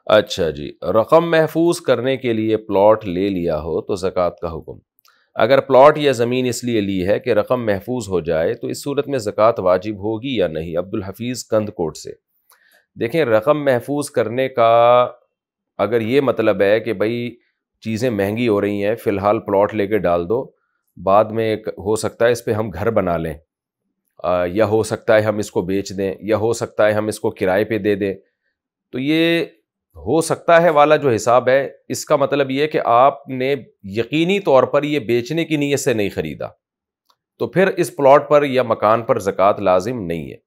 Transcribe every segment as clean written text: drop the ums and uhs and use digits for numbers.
اچھا جی، رقم محفوظ کرنے کے لیے پلاٹ لے لیا ہو تو زکوٰۃ کا حکم۔ اگر پلاٹ یا زمین اس لیے لی ہے کہ رقم محفوظ ہو جائے تو اس صورت میں زکوٰۃ واجب ہوگی یا نہیں؟ عبدالحفیظ کند کوٹ سے۔ دیکھیں، رقم محفوظ کرنے کا اگر یہ مطلب ہے کہ بھائی چیزیں مہنگی ہو رہی ہیں، فی الحال پلاٹ لے کے ڈال دو، بعد میں ہو سکتا ہے اس پہ ہم گھر بنا لیں، یا ہو سکتا ہے ہم اس کو بیچ دیں، یا ہو سکتا ہے ہم اس کو کرائے پہ دے دیں، تو یہ ہو سکتا ہے والا جو حساب ہے، اس کا مطلب یہ کہ آپ نے یقینی طور پر یہ بیچنے کی نیت سے نہیں خریدا، تو پھر اس پلاٹ پر یا مکان پر زکوٰۃ لازم نہیں ہے۔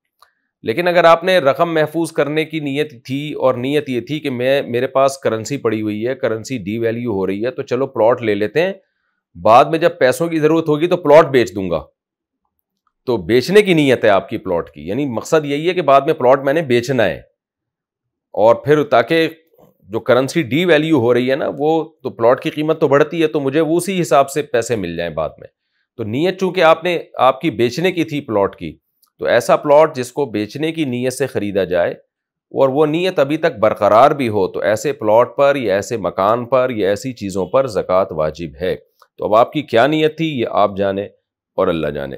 لیکن اگر آپ نے رقم محفوظ کرنے کی نیت تھی اور نیت یہ تھی کہ میرے پاس کرنسی پڑی ہوئی ہے، کرنسی ڈی ویلیو ہو رہی ہے، تو چلو پلاٹ لے لیتے ہیں، بعد میں جب پیسوں کی ضرورت ہوگی تو پلاٹ بیچ دوں گا، تو بیچنے کی نیت ہے آپ کی پلاٹ کی، یعنی مقصد یہی ہے کہ بعد میں پلاٹ میں نے بیچنا ہے، اور پھر تاکہ جو کرنسی ڈی ویلیو ہو رہی ہے نا، وہ تو پلاٹ کی قیمت تو بڑھتی ہے، تو مجھے اسی حساب سے پیسے مل جائیں بعد میں۔ تو نیت چونکہ آپ کی بیچنے کی تھی پلاٹ کی، تو ایسا پلاٹ جس کو بیچنے کی نیت سے خریدا جائے اور وہ نیت ابھی تک برقرار بھی ہو، تو ایسے پلاٹ پر یا ایسے مکان پر یا ایسی چیزوں پر زکوٰۃ واجب ہے۔ تو اب آپ کی کیا نیت تھی یہ آپ جانے اور اللہ جانے۔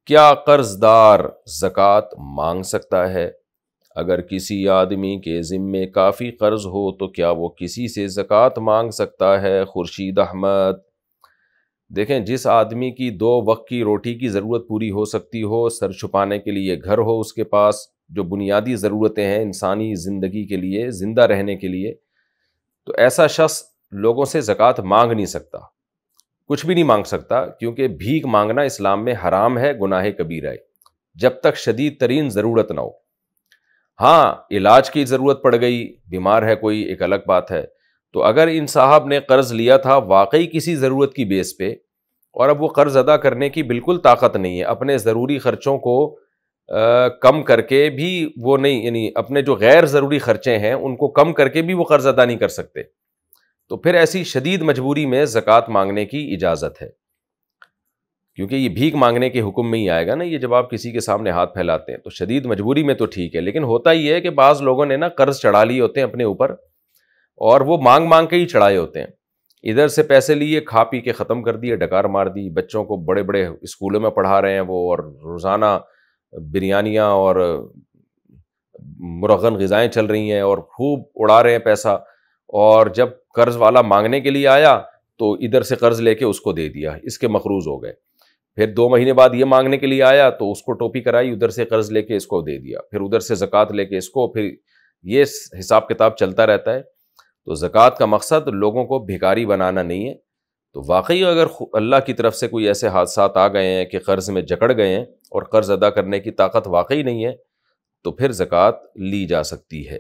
کیا قرض دار زکوٰۃ مانگ سکتا ہے؟ اگر کسی آدمی کے ذمے کافی قرض ہو تو کیا وہ کسی سے زکوٰۃ مانگ سکتا ہے؟ خورشید احمد۔ دیکھیں، جس آدمی کی 2 وقت کی روٹی کی ضرورت پوری ہو سکتی ہو، سر چھپانے کے لیے گھر ہو اس کے پاس، جو بنیادی ضرورتیں ہیں انسانی زندگی کے لیے، زندہ رہنے کے لیے، تو ایسا شخص لوگوں سے زکوٰۃ مانگ نہیں سکتا، کچھ بھی نہیں مانگ سکتا، کیونکہ بھیک مانگنا اسلام میں حرام ہے، گناہ کبیرہ ہے، جب تک شدید ترین ضرورت نہ ہو۔ ہاں، علاج کی ضرورت پڑ گئی، بیمار ہے کوئی، ایک الگ بات ہے، تو اگر ان صاحب نے قرض لیا تھا واقعی کسی ضرورت کی بیس پہ، اور اب وہ قرض ادا کرنے کی بالکل طاقت نہیں ہے، اپنے ضروری خرچوں کو کم کر کے بھی وہ نہیں، یعنی اپنے جو غیر ضروری خرچے ہیں ان کو کم کر کے بھی وہ قرض ادا نہیں کر سکتے، تو پھر ایسی شدید مجبوری میں زکوٰۃ مانگنے کی اجازت ہے، کیونکہ یہ بھیک مانگنے کے حکم میں ہی آئے گا نا، یہ جب آپ کسی کے سامنے ہاتھ پھیلاتے ہیں تو شدید مجبوری میں تو ٹھیک ہے، لیکن ہوتا ہی ہے کہ بعض لوگوں نے نا قرض چڑھا لیے ہوتے ہیں اپنے اوپر، اور وہ مانگ مانگ کے ہی چڑھائے ہوتے ہیں، ادھر سے پیسے لیے، کھا پی کے ختم کر دیے، ڈکار مار دی، بچوں کو بڑے بڑے اسکولوں میں پڑھا رہے ہیں وہ، اور روزانہ بریانیاں اور مرغن غذائیں چل رہی ہیں اور خوب اڑا رہے ہیں پیسہ، اور جب قرض والا مانگنے کے لیے آیا تو ادھر سے قرض لے کے اس کو دے دیا، اس کے مقروض ہو گئے، پھر 2 مہینے بعد یہ مانگنے کے لیے آیا تو اس کو ٹوپی کرائی، ادھر سے قرض لے کے اس کو دے دیا، پھر ادھر سے زکوٰۃ لے کے اس کو، پھر یہ حساب کتاب چلتا رہتا ہے۔ تو زکوٰۃ کا مقصد لوگوں کو بھکاری بنانا نہیں ہے، تو واقعی اگر اللہ کی طرف سے کوئی ایسے حادثات آ گئے ہیں کہ قرض میں جکڑ گئے ہیں اور قرض ادا کرنے کی طاقت واقعی نہیں ہے، تو پھر زکوٰۃ لی جا سکتی ہے۔